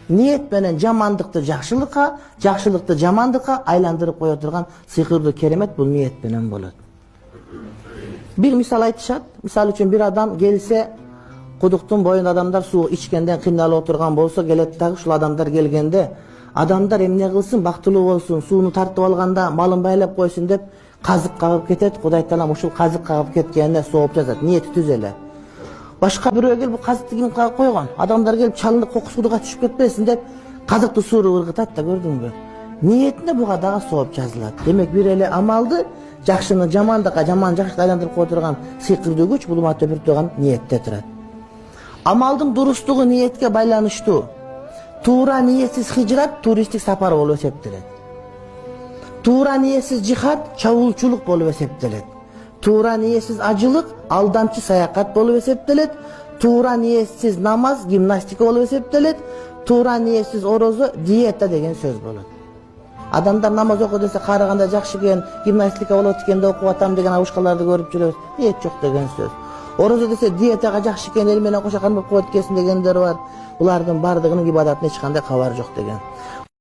Niyet менен жамандыкты жакшылыкка, жакшылыкты жамандыкка айландырып кое турган сыйкырдуу керемет бул ниет менен болот. Bir misal айтышат. Misal үчүн bir адам келсе, кудуктун боюнда адамдар суу ичкенден кыйналып отурган болсо, келет дагы ушул адамдар келгенде, адамдар эмне кылсын, бактылуу болсун, сууну тартып алганда малын байлап койсун деп казык кагып кетет. Кудай таалам ушул казык кагып кеткенине сооп жазат. Ниети түз эле. Башка бирөө келип, бу казыкты ким кагып койгон? Адамдар келип чалынып кокусууга түшүп кетпесин деп казыкты сууруп ыргытат да, көрдүңбү? Ниетинде буга дагы сооп жазылат. Демек бир эле амалды жакшыны жамандыкка, жаман жакшыга айландырып кое турган сыйкырдуу күч бул уматта бир турган ниетте турат. Амалдын дурустугу ниетке байланыштуу. Туура ниетсиз хижрат туристтик сапар болуп эсептелет. Туура ниетсиз жихад чабуулчулук болуп эсептелет. Туура ниетсиз ажылык алдамчы саякат болуп эсептелет. Туура ниетсиз намаз гимнастика болуп эсептелет. Туура ниетсиз орозо диета деген сөз болот. Адамдар намаз окуу десе караганда жакшы экен, гимнастика болот экен да окуп атам деген абушкаларды көрүп жүрөбүз. Ниет жок деген сөз. Орозо десе диетага жакшы экен, эл менен кошо кармап коет экенсиң дегендер бар. Булардын бардыгынын ибадатына эч кандай кабар жок деген.